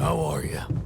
How are you?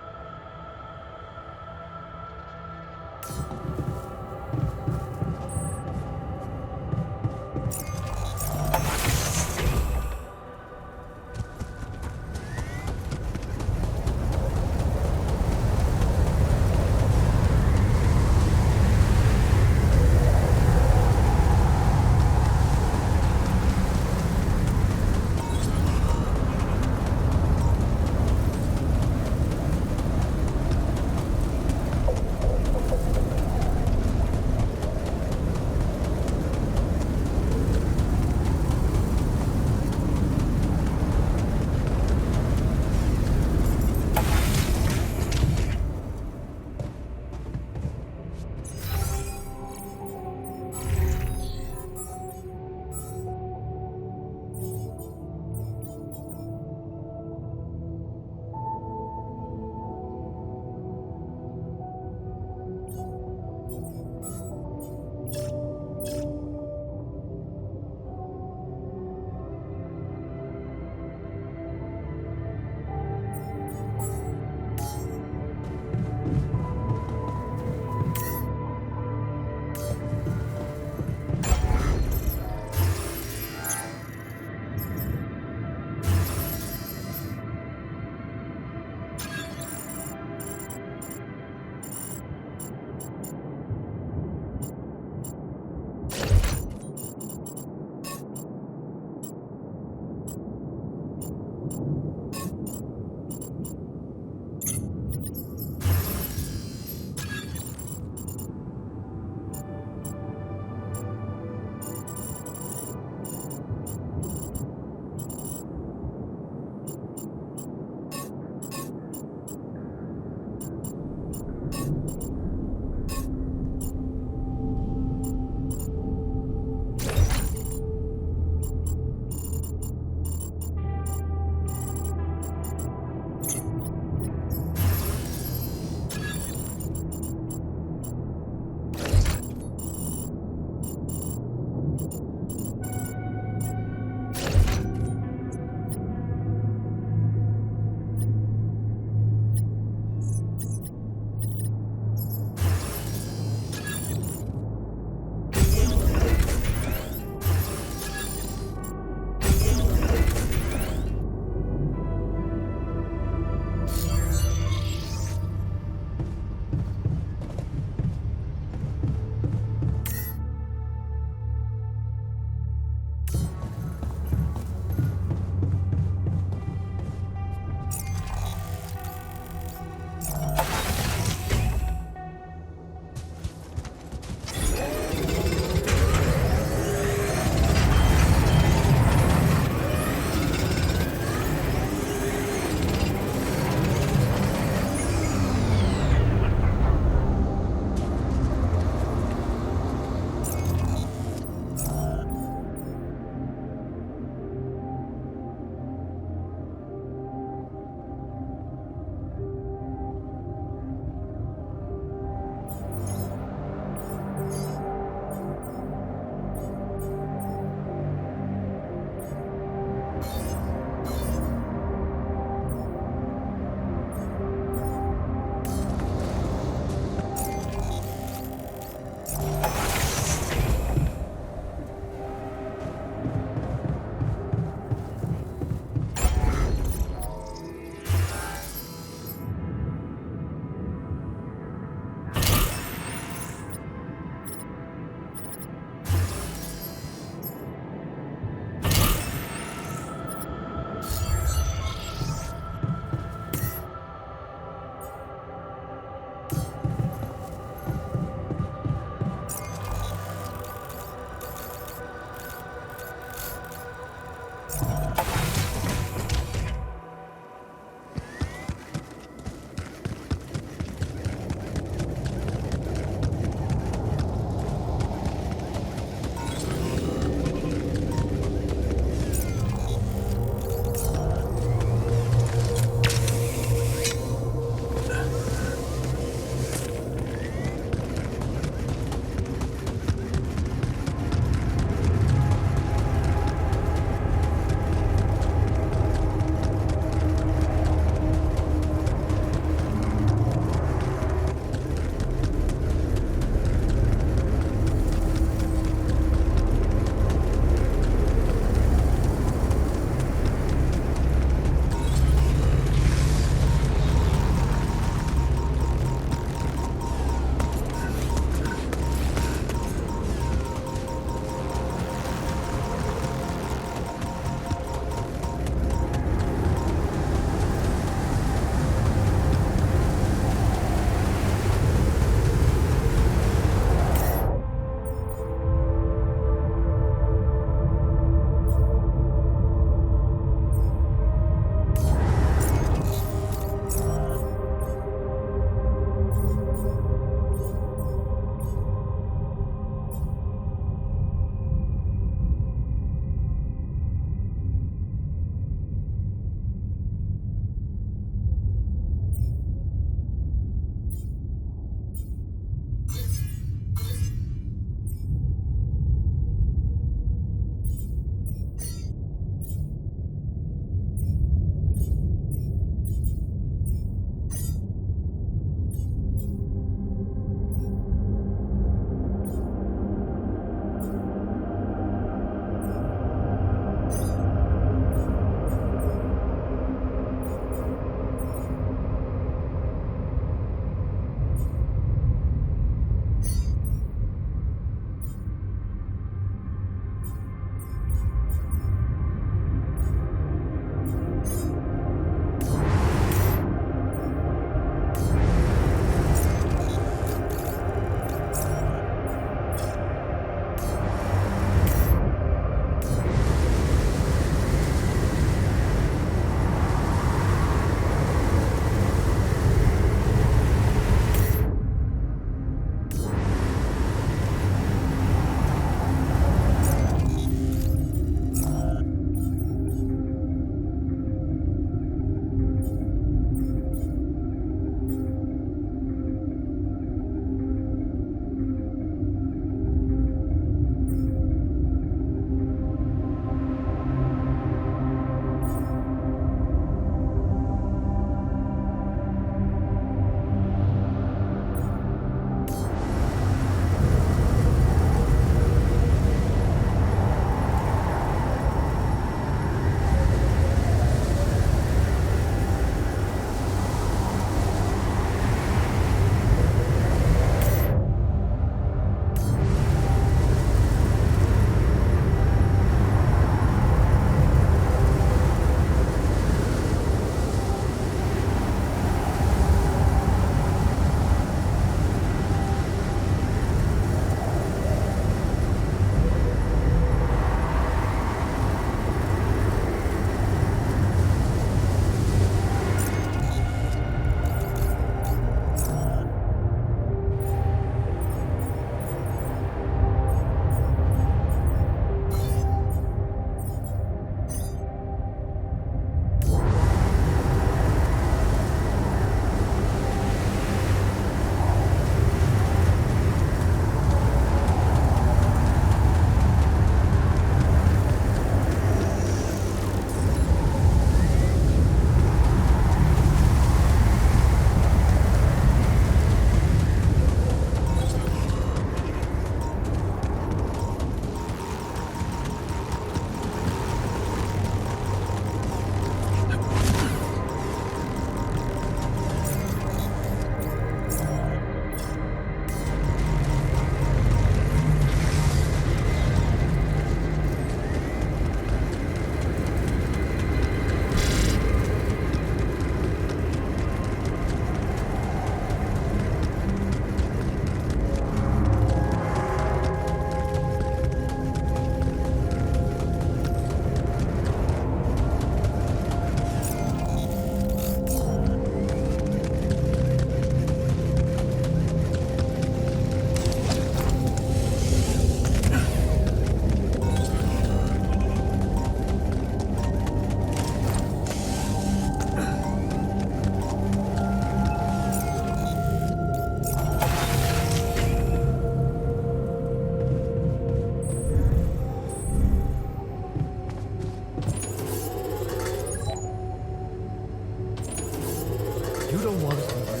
don't want to hear me.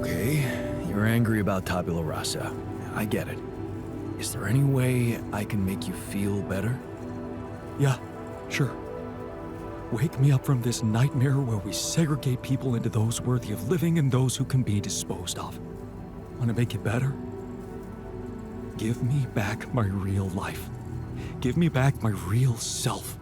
Okay, you're angry about tabula rasa. I get it. Is there any way I can make you feel better? Yeah, sure. Wake me up from this nightmare where we segregate people into those worthy of living and those who can be disposed of. Want to make it better? Give me back my real life. Give me back my real self.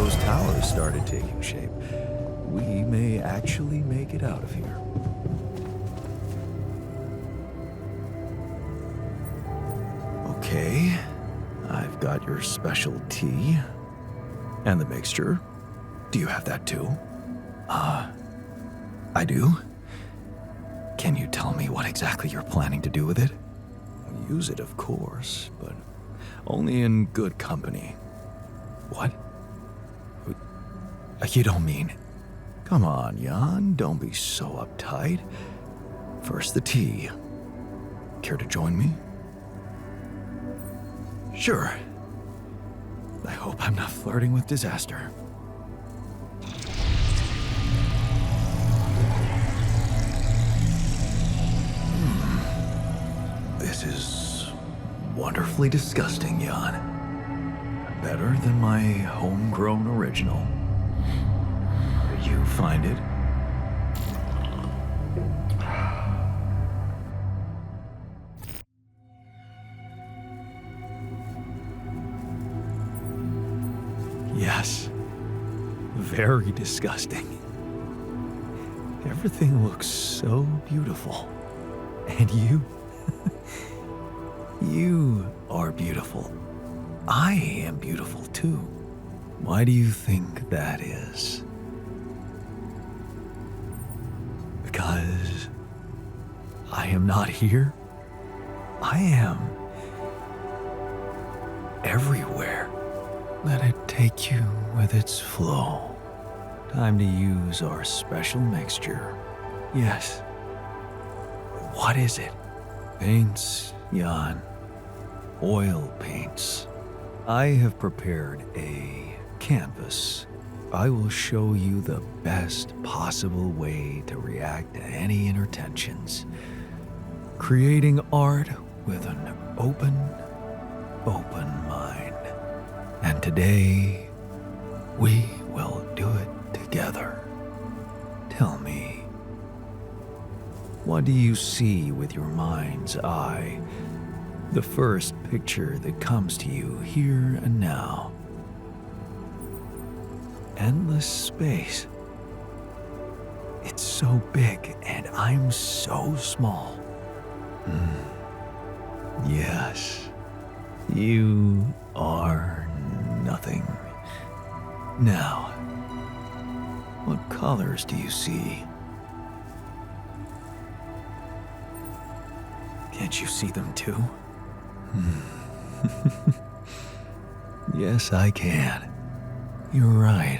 those towers started taking shape, we may actually make it out of here. Okay, I've got your special tea. And the mixture. Do you have that too? I do? Can you tell me what exactly you're planning to do with it? Use it, of course, but only in good company. What? You don't mean... Come on, Jan, don't be so uptight. First the tea. Care to join me? Sure. I hope I'm not flirting with disaster. This is wonderfully disgusting, Jan. Better than my homegrown original. You find it? Yes. Very disgusting. Everything looks so beautiful. And you? You are beautiful. I am beautiful too. Why do you think that is? Because I am not here. I am everywhere. Let it take you with its flow. Time to use our special mixture. Yes. What is it? Paints, Jan. Oil paints. I have prepared a canvas. I will show you the best possible way to react to any inner tensions. Creating art with an open mind. And today, we will do it together. Tell me, what do you see with your mind's eye? The first picture that comes to you here and now. Endless space. It's so big and I'm so small. Yes, you are nothing. Now, what colors do you see? Can't you see them too? Yes, I can. You're right.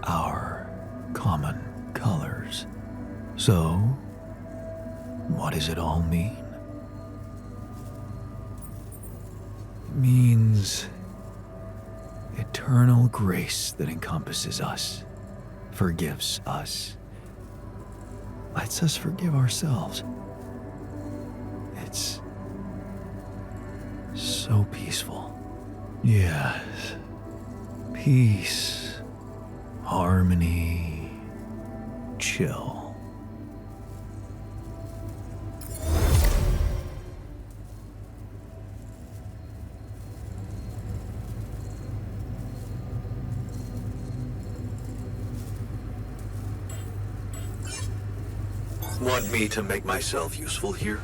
Our common colors. So, what does it all mean? It means eternal grace that encompasses us, forgives us, lets us forgive ourselves. It's so peaceful. Yes. Peace, harmony, chill. Want me to make myself useful here?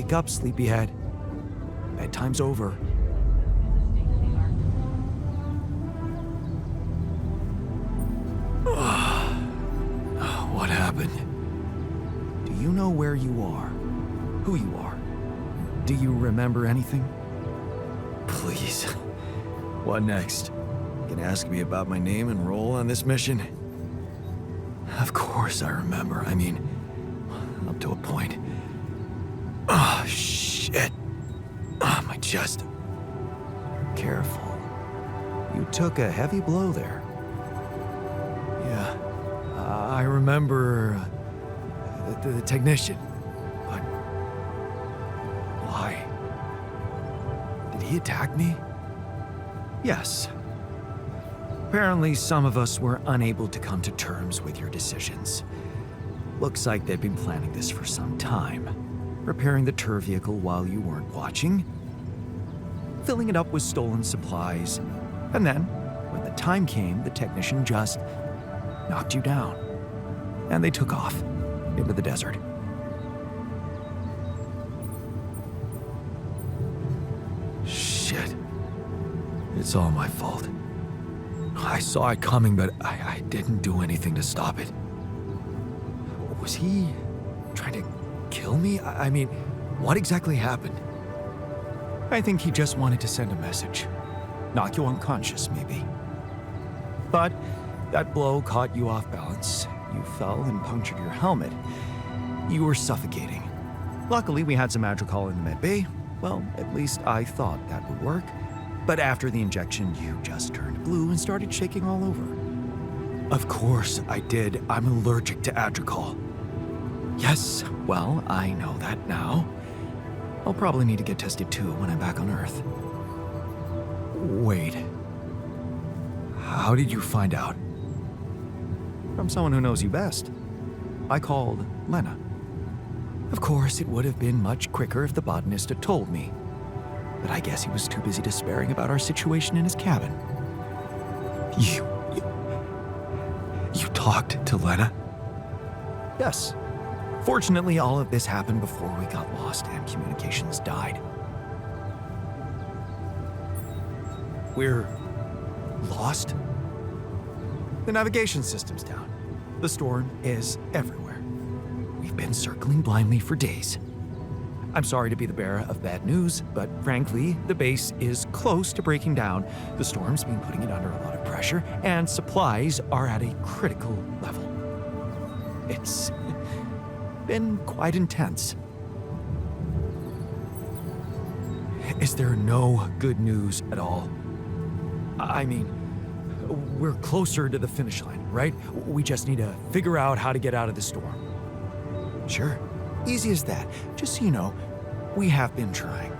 Wake up, sleepyhead. Bedtime's over. What happened? Do you know where you are? Who you are? Do you remember anything? Please. What next? Gonna ask me about my name and role on this mission? Of course I remember. I mean, up to a point. Oh, shit. Oh, my chest. Careful. You took a heavy blow there. Yeah, I remember the technician. But why? Did he attack me? Yes. Apparently, some of us were unable to come to terms with your decisions. Looks like they'd been planning this for some time. Repairing the tour vehicle while you weren't watching. Filling it up with stolen supplies. And then, when the time came, the technician just knocked you down. And they took off into the desert. Shit. It's all my fault. I saw it coming, but I didn't do anything to stop it. Was he trying to kill me? I mean, what exactly happened? I think he just wanted to send a message. Knock you unconscious, maybe. But that blow caught you off balance. You fell and punctured your helmet. You were suffocating. Luckily, we had some Madrigal in the med bay. Well, at least I thought that would work. But after the injection, you just turned blue and started shaking all over. Of course I did. I'm allergic to Adrical. Yes, well, I know that now. I'll probably need to get tested too when I'm back on Earth. Wait. How did you find out? From someone who knows you best. I called Lena. Of course, it would have been much quicker if the botanist had told me. But I guess he was too busy despairing about our situation in his cabin. You talked to Lena? Yes. Fortunately, all of this happened before we got lost and communications died. We're lost? The navigation system's down. The storm is everywhere. We've been circling blindly for days. I'm sorry to be the bearer of bad news, but frankly, the base is close to breaking down. The storm's been putting it under a lot of pressure, and supplies are at a critical level. It's been quite intense. Is there no good news at all? I mean, we're closer to the finish line, right? We just need to figure out how to get out of the storm. Sure, easy as that. Just so you know, we have been trying.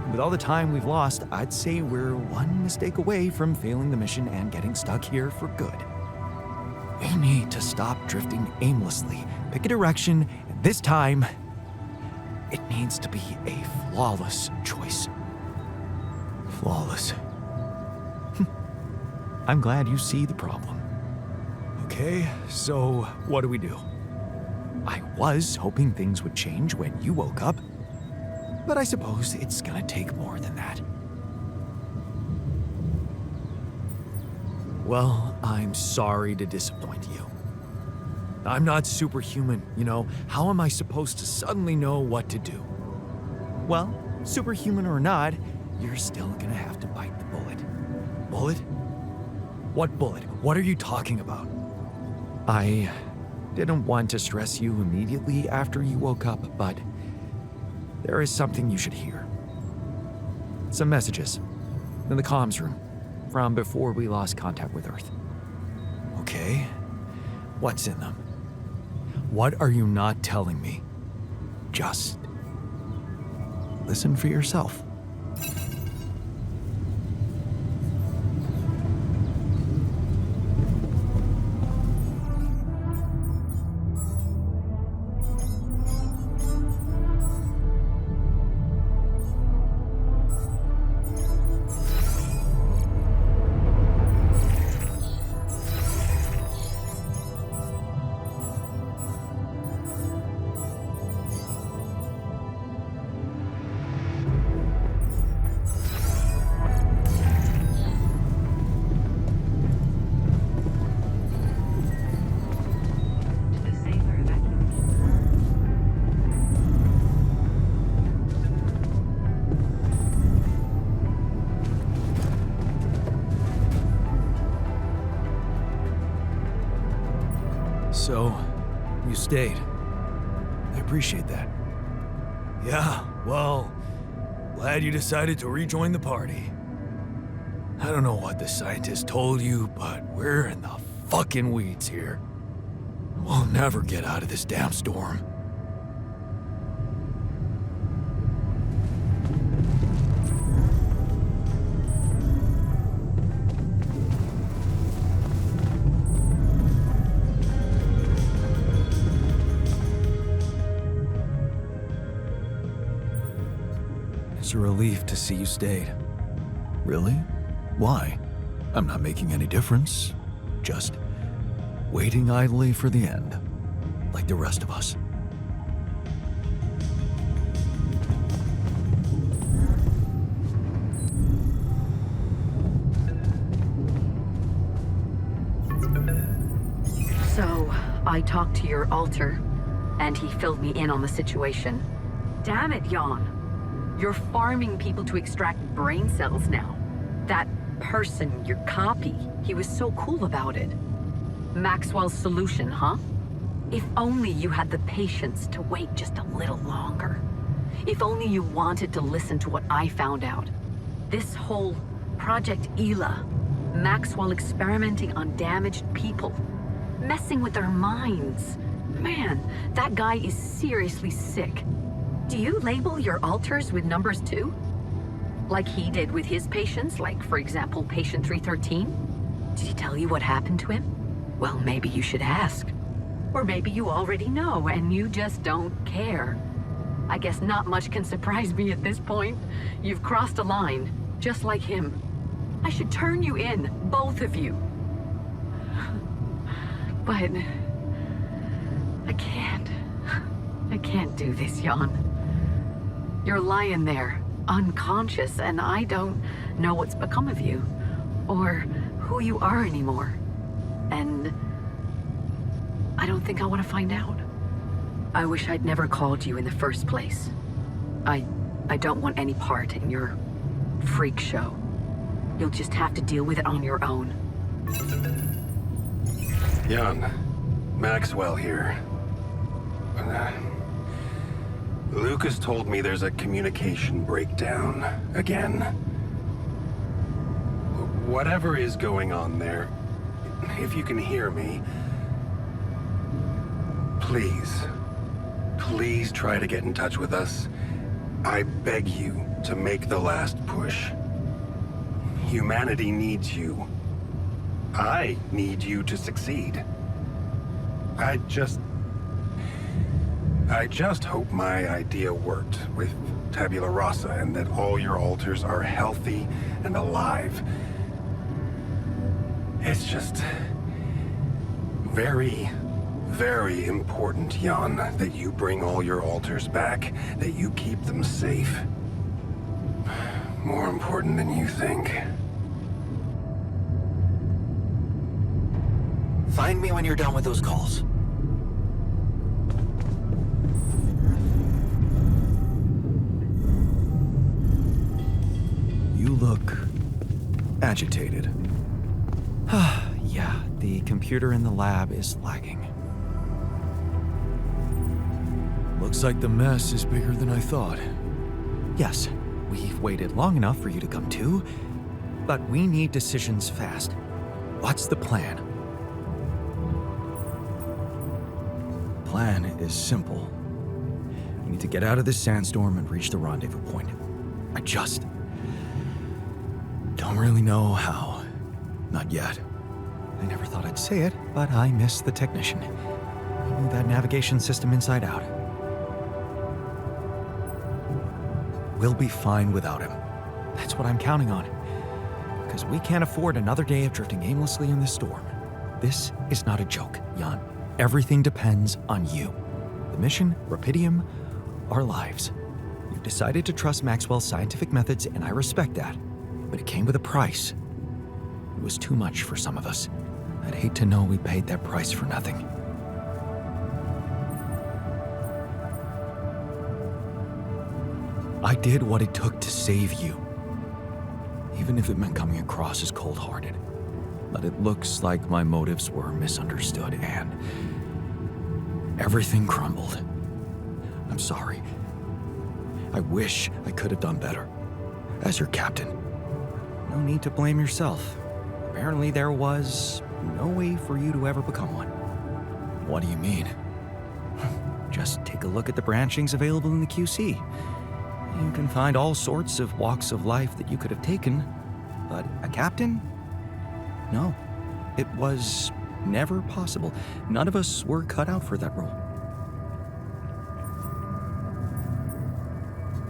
With all the time we've lost, I'd say we're one mistake away from failing the mission and getting stuck here for good. We need to stop drifting aimlessly, pick a direction, and this time, it needs to be a flawless choice. Flawless. I'm glad you see the problem. Okay, so what do we do? I was hoping things would change when you woke up, but I suppose it's gonna take more than that. Well, I'm sorry to disappoint you. I'm not superhuman, you know. How am I supposed to suddenly know what to do? Well, superhuman or not, you're still gonna have to bite the bullet. Bullet? What bullet? What are you talking about? I didn't want to stress you immediately after you woke up, but there is something you should hear. Some messages in the comms room from before we lost contact with Earth. Okay, what's in them? What are you not telling me? Just listen for yourself. So, you stayed. I appreciate that. Yeah, well, glad you decided to rejoin the party. I don't know what the scientists told you, but we're in the fucking weeds here. We'll never get out of this damn storm. It's a relief to see you stayed. Really? Why? I'm not making any difference. Just waiting idly for the end, like the rest of us. So, I talked to your alter, and he filled me in on the situation. Damn it, Jan. You're farming people to extract brain cells now. That person, your copy, he was so cool about it. Maxwell's solution, huh? If only you had the patience to wait just a little longer. If only you wanted to listen to what I found out. This whole Project Ela, Maxwell experimenting on damaged people, messing with their minds. Man, that guy is seriously sick. Do you label your alters with numbers too? Like he did with his patients, like, for example, patient 313? Did he tell you what happened to him? Well, maybe you should ask. Or maybe you already know and you just don't care. I guess not much can surprise me at this point. You've crossed a line, just like him. I should turn you in, both of you. But I can't. I can't do this, Jan. You're lying there, unconscious, and I don't know what's become of you, or who you are anymore. And I don't think I want to find out. I wish I'd never called you in the first place. I don't want any part in your freak show. You'll just have to deal with it on your own. Jan, Maxwell here. Lucas told me there's a communication breakdown again. Whatever is going on there, if you can hear me, please try to get in touch with us. I beg you to make the last push. Humanity needs you. I need you to succeed. I just hope my idea worked with Tabula Rasa and that all your alters are healthy and alive. It's just very, very important, Jan, that you bring all your alters back, that you keep them safe. More important than you think. Find me when you're done with those calls. You look agitated. Yeah, the computer in the lab is lagging. Looks like the mess is bigger than I thought. Yes, we've waited long enough for you to come to, but we need decisions fast. What's the plan? Plan is simple. We need to get out of this sandstorm and reach the rendezvous point. I just don't really know how. Not yet. I never thought I'd say it, but I miss the technician. He knew that navigation system inside out. We'll be fine without him. That's what I'm counting on. Because we can't afford another day of drifting aimlessly in this storm. This is not a joke, Jan. Everything depends on you. The mission, Rapidium, our lives. You've decided to trust Maxwell's scientific methods, and I respect that. But it came with a price. It was too much for some of us. I'd hate to know we paid that price for nothing. I did what it took to save you. Even if it meant coming across as cold-hearted. But it looks like my motives were misunderstood, and Everything crumbled. I'm sorry. I wish I could have done better. As your captain. No need to blame yourself. Apparently there was no way for you to ever become one. What do you mean? Just take a look at the branchings available in the QC. You can find all sorts of walks of life that you could have taken, but a captain? No. It was never possible. None of us were cut out for that role.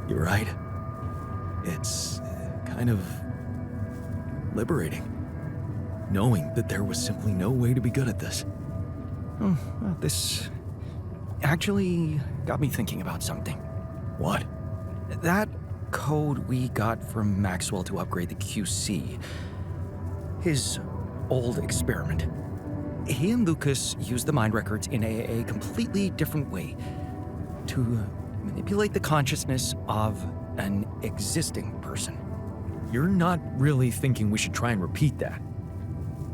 You're right. It's kind of liberating, knowing that there was simply no way to be good at this. Oh, well, this actually got me thinking about something. What? That code we got from Maxwell to upgrade the QC. His old experiment. He and Lucas used the mind records in a completely different way to manipulate the consciousness of an existing person. You're not really thinking we should try and repeat that?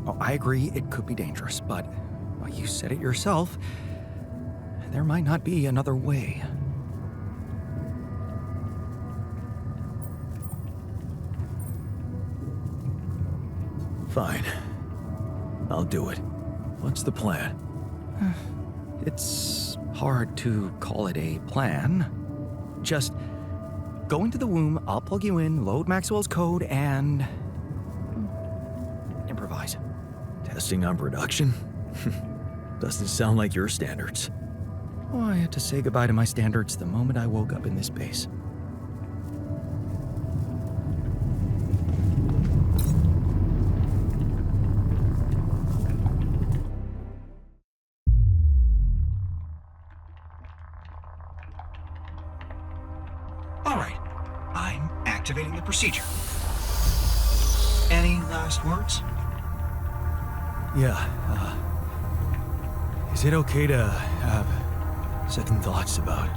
Oh, I agree it could be dangerous, but well, you said it yourself. There might not be another way. Fine. I'll do it. What's the plan? It's hard to call it a plan. Just go into the womb, I'll plug you in, load Maxwell's code, and improvise. Testing on production? Doesn't sound like your standards. Oh, I had to say goodbye to my standards the moment I woke up in this base. All right, I'm activating the procedure. Any last words? Yeah, is it okay to have second thoughts about...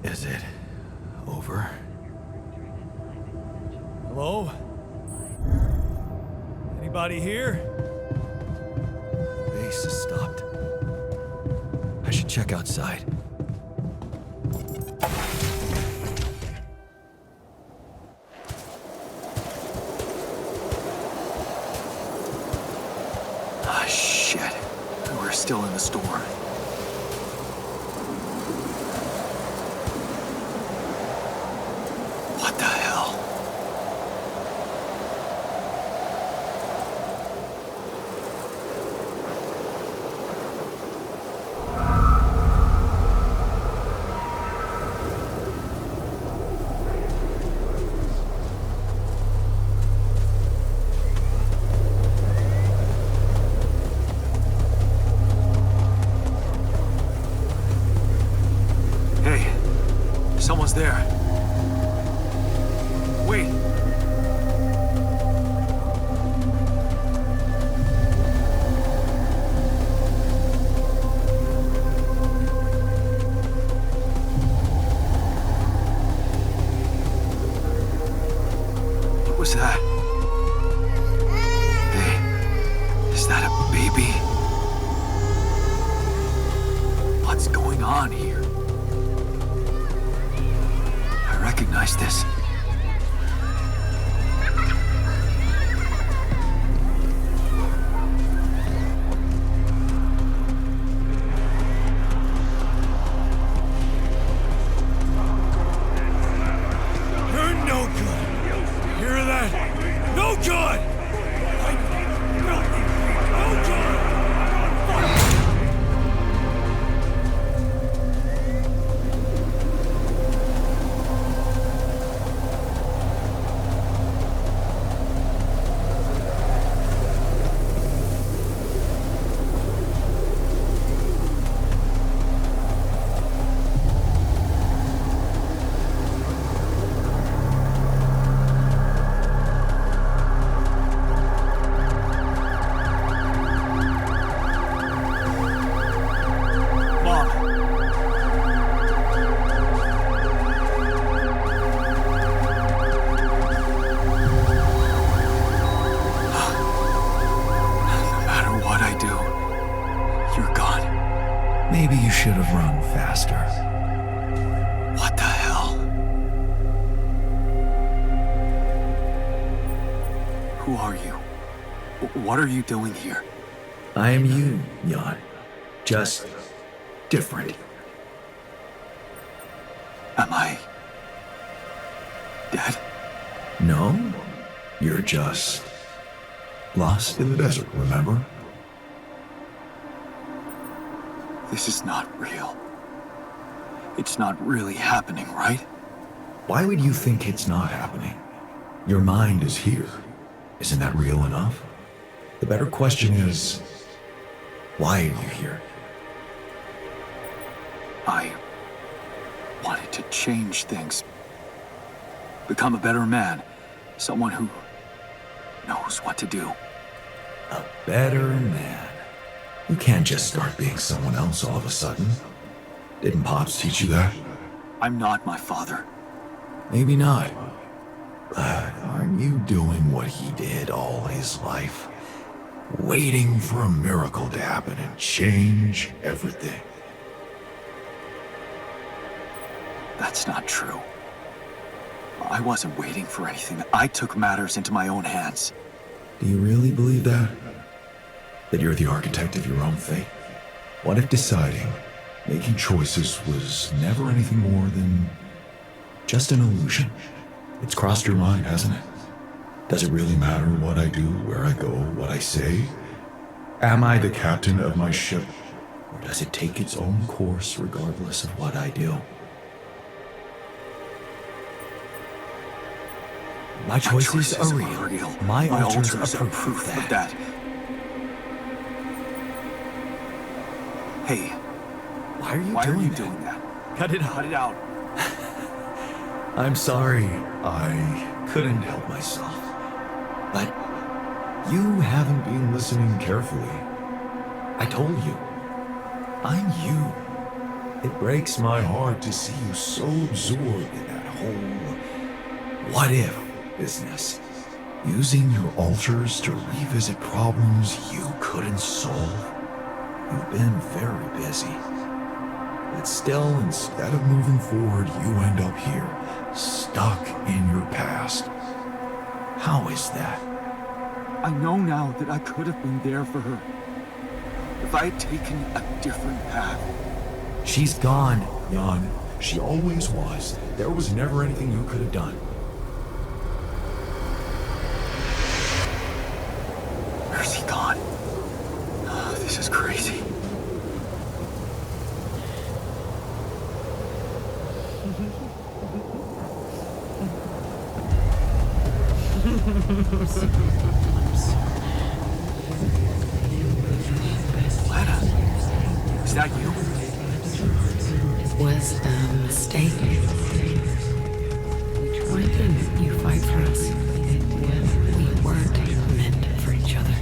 Is it over? Hello? Anybody here? Base has stopped. I should check outside. Ah, shit. We're still in the storm. What the hell? Hey, someone's there. Wait. What was that? Hey, is that a baby? What's going on here? I recognize this. faster. What the hell? Who are you? What are you doing here? I am you, Jan. Just different. Am I dead? No, you're just lost in the desert, remember? This is not real. It's not really happening, right? Why would you think it's not happening? Your mind is here. Isn't that real enough? The better question is, why are you here? I wanted to change things. Become a better man. Someone who knows what to do. A better man. You can't just start being someone else all of a sudden. Didn't Pops teach you that? I'm not my father. Maybe not. But aren't you doing what he did all his life? Waiting for a miracle to happen and change everything. That's not true. I wasn't waiting for anything. I took matters into my own hands. Do you really believe that? That you're the architect of your own fate? What if deciding, making choices was never anything more than just an illusion? It's crossed your mind, hasn't it? Does it really matter what I do, where I go, what I say? Am I the captain of my ship? Or does it take its own course regardless of what I do? My choices are real. My alters are proof of that. Hey, Why are you why are doing you that? doing that? Cut it out. Cut it out. I'm sorry. I couldn't help myself. But you haven't been listening carefully. I told you. I'm you. It breaks my heart to see you so absorbed in that whole what if business. Using your alters to revisit problems you couldn't solve. You've been very busy. But still, instead of moving forward, you end up here, stuck in your past. How is that? I know now that I could have been there for her. If I had taken a different path. She's gone, Jan. She always was. There was never anything you could have done. Where's he gone? Oh, this is crazy. Lana, is that you? It was a mistake. Why didn't you fight for us? We weren't meant for each other.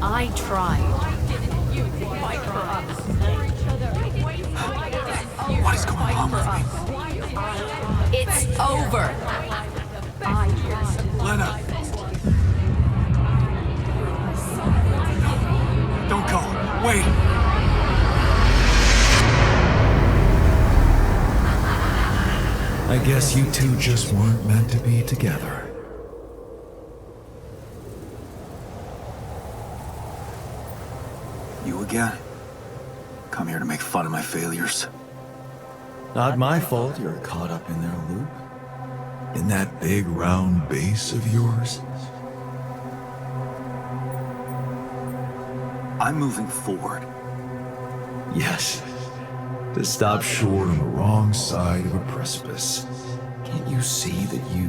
I tried. What is going on with me? It's over. Lana! Don't go! Wait! I guess you two just weren't meant to be together. You again? Come here to make fun of my failures. Not my fault you're caught up in their loop. In that big round base of yours. I'm moving forward. Yes. To stop short on the wrong side of a precipice. Can't you see that you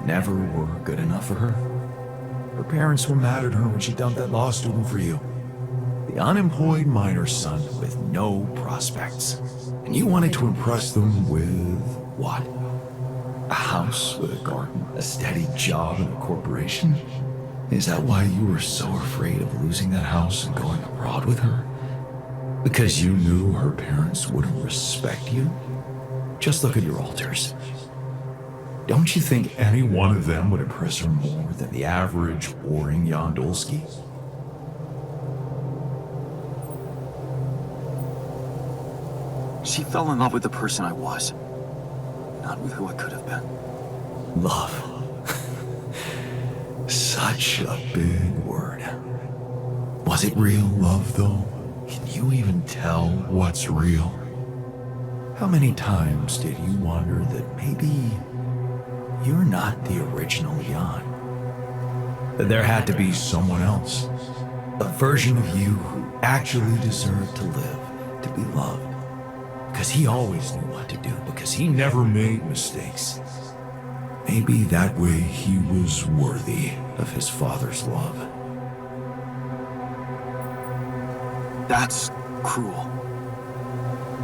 never were good enough for her? Her parents were mad at her when she dumped that law student for you. The unemployed miner's son with no prospects. And you wanted to impress them with what? A house with a garden, a steady job in a corporation? Is that why you were so afraid of losing that house and going abroad with her? Because you knew her parents wouldn't respect you? Just look at your alters. Don't you think any one of them would impress her more than the average, boring Yondolski? She fell in love with the person I was, not with who I could have been. Love. Such a big word. Was it real love, though? Can you even tell what's real? How many times did you wonder that maybe you're not the original Jan? That there had to be someone else, a version of you who actually deserved to live, to be loved. Because he always knew what to do, because he never made mistakes. Maybe that way he was worthy of his father's love. That's cruel.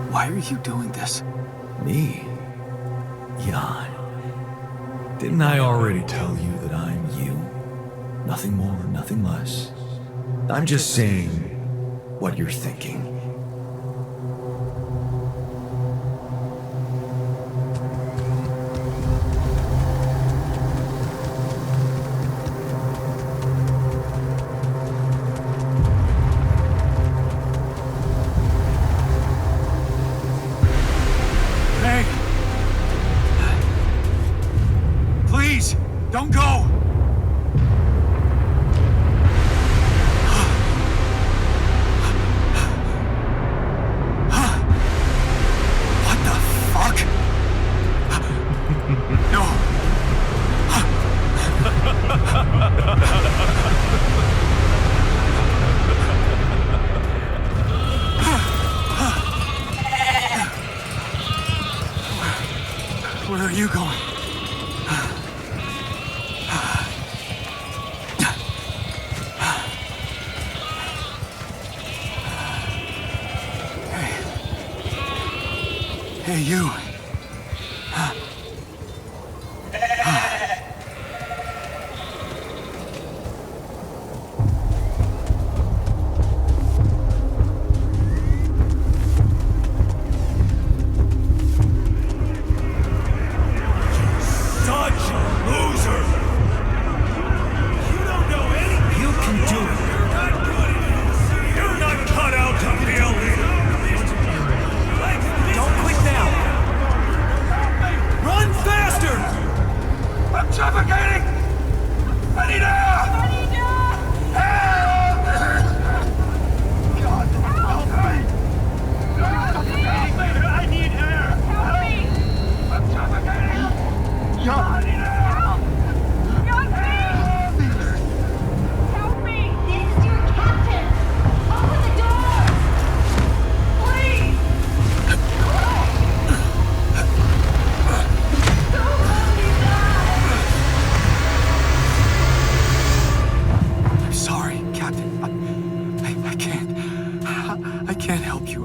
Why are you doing this? Me? Jan. Didn't I already tell you that I'm you? Nothing more, nothing less. I'm just saying what you're thinking. Please, don't go! What the fuck? No! Where are you going? Hey, you.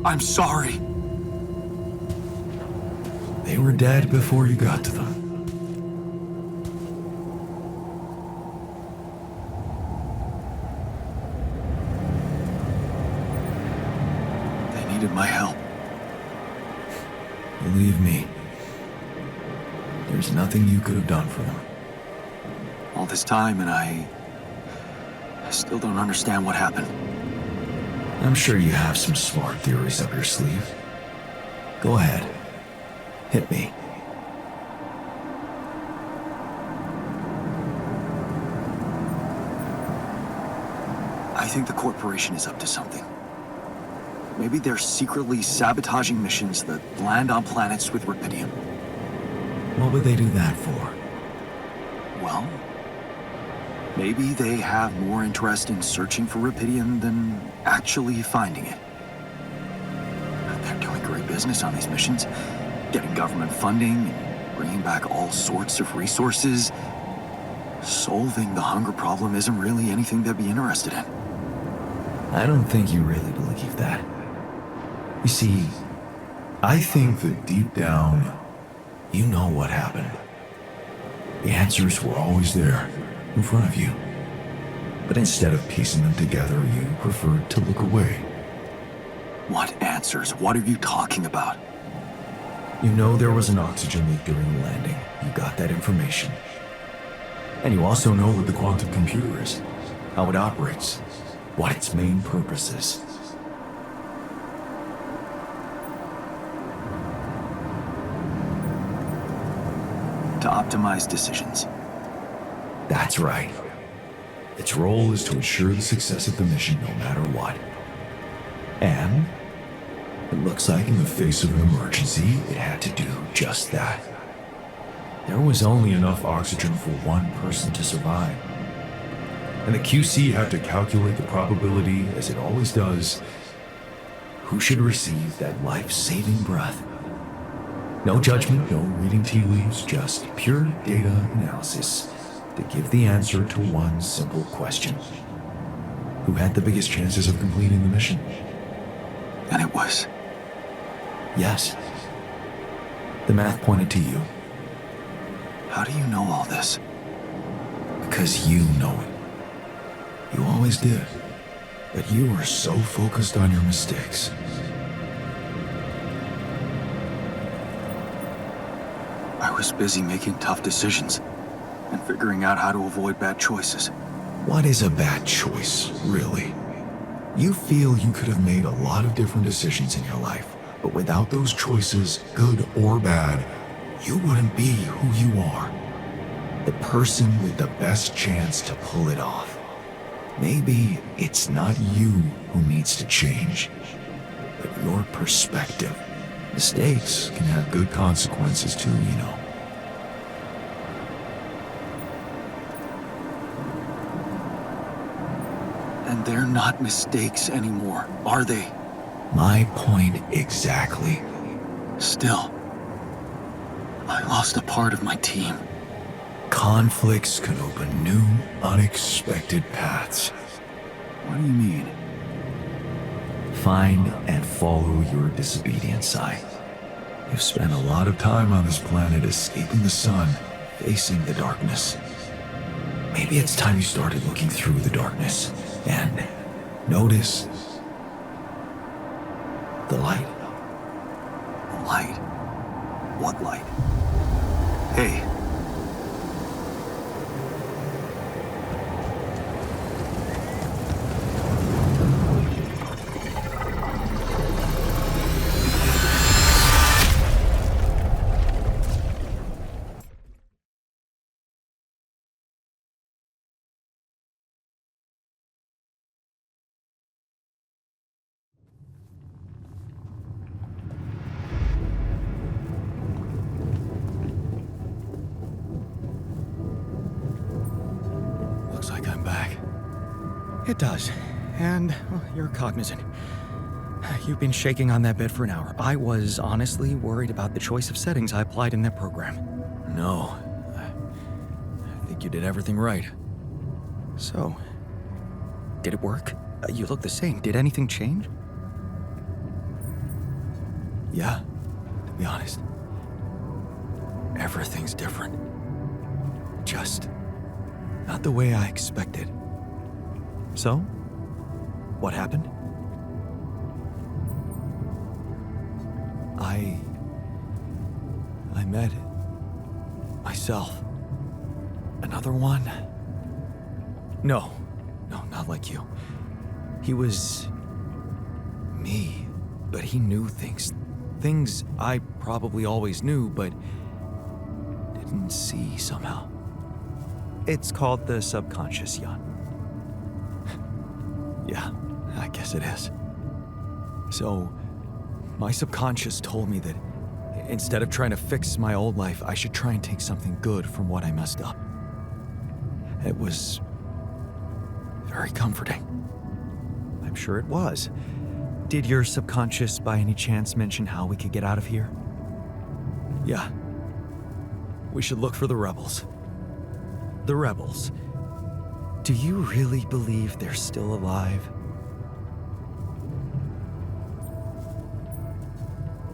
I'm sorry. They were dead before you got to them. They needed my help. Believe me, there's nothing you could have done for them. All this time and I still don't understand what happened. I'm sure you have some smart theories up your sleeve. Go ahead. Hit me. I think the corporation is up to something. Maybe they're secretly sabotaging missions that land on planets with rubidium. What would they do that for? Well, maybe they have more interest in searching for rubidium than actually finding it. They're doing great business on these missions, getting government funding and bringing back all sorts of resources. Solving the hunger problem isn't really anything they'd be interested in. I don't think you really believe that. You see, I think that deep down, you know what happened. The answers were always there, in front of you. But instead of piecing them together, you preferred to look away. What answers? What are you talking about? You know there was an oxygen leak during the landing. You got that information. And you also know what the quantum computer is, how it operates, what its main purpose is. to optimize decisions. That's right. Its role is to ensure the success of the mission no matter what. And it looks like in the face of an emergency, it had to do just that. There was only enough oxygen for one person to survive. And the QC had to calculate the probability, as it always does, who should receive that life-saving breath. No judgment, no reading tea leaves, just pure data analysis to give the answer to one simple question. Who had the biggest chances of completing the mission? And it was. Yes. The math pointed to you. How do you know all this? Because you know it. You always did. But you were so focused on your mistakes. I was busy making tough decisions and figuring out how to avoid bad choices. What is a bad choice, really? You feel you could have made a lot of different decisions in your life, but without those choices, good or bad, you wouldn't be who you are. The person with the best chance to pull it off. Maybe it's not you who needs to change, but your perspective. Mistakes can have good consequences too, you know. And they're not mistakes anymore, are they? My point exactly. Still, I lost a part of my team. Conflicts can open new, unexpected paths. What do you mean? Find and follow your disobedient side. You've spent a lot of time on this planet escaping the sun, facing the darkness. Maybe it's time you started looking through the darkness and notice the light. Light? What light? Hey. Looks like I'm back. It does. And well, you're cognizant. You've been shaking on that bed for an hour. I was honestly worried about the choice of settings I applied in that program. No. I think you did everything right. So, did it work? You look the same. Did anything change? Yeah, to be honest. Everything's different. Just not the way I expected. So, what happened? I met myself. Another one? No, not like you. He was me, but he knew things. Things I probably always knew, but didn't see somehow. It's called the subconscious, Jan. Yeah, I guess it is. So, my subconscious told me that instead of trying to fix my old life, I should try and take something good from what I messed up. It was very comforting. I'm sure it was. Did your subconscious by any chance mention how we could get out of here? Yeah. We should look for the rebels. The rebels. Do you really believe they're still alive?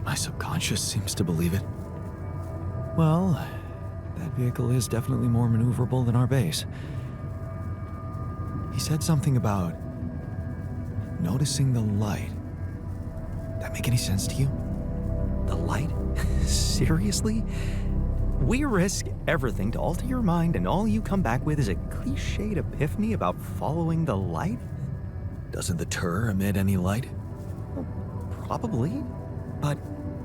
My subconscious seems to believe it. Well, that vehicle is definitely more maneuverable than our base. He said something about noticing the light. That make any sense to you? The light? Seriously? We risk everything to alter your mind, and all you come back with is a cliched epiphany about following the light? Doesn't the tur emit any light? Well, probably. But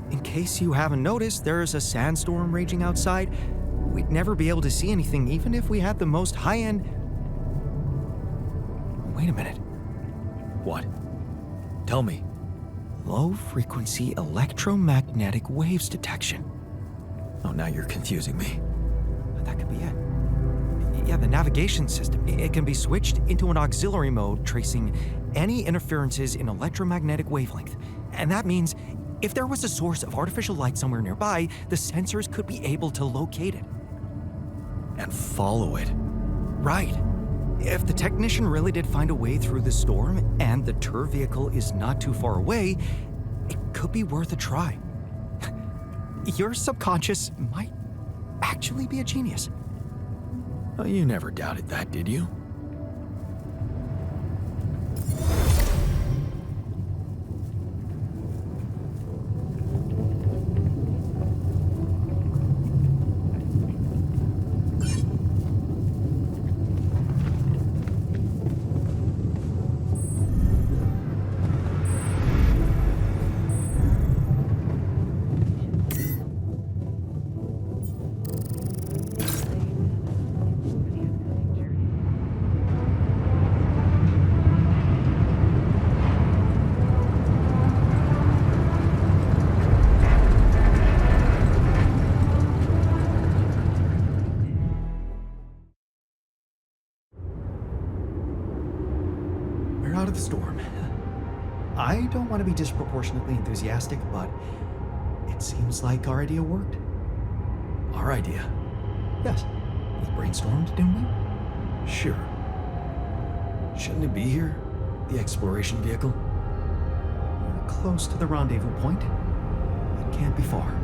in case you haven't noticed, there's a sandstorm raging outside. We'd never be able to see anything even if we had the most high-end... Wait a minute. What? Tell me. Low-frequency electromagnetic waves detection. Oh, now you're confusing me. That could be it. Yeah, the navigation system. It can be switched into an auxiliary mode, tracing any interferences in electromagnetic wavelength. And that means if there was a source of artificial light somewhere nearby, the sensors could be able to locate it. And follow it. Right. If the technician really did find a way through the storm and the tour vehicle is not too far away, it could be worth a try. Your subconscious might actually be a genius. Oh, you never doubted that, did you? Out of the storm. I don't want to be disproportionately enthusiastic, but it seems like our idea worked. Our idea? Yes. We brainstormed, didn't we? Sure. Shouldn't it be here? The exploration vehicle? We're close to the rendezvous point. It can't be far.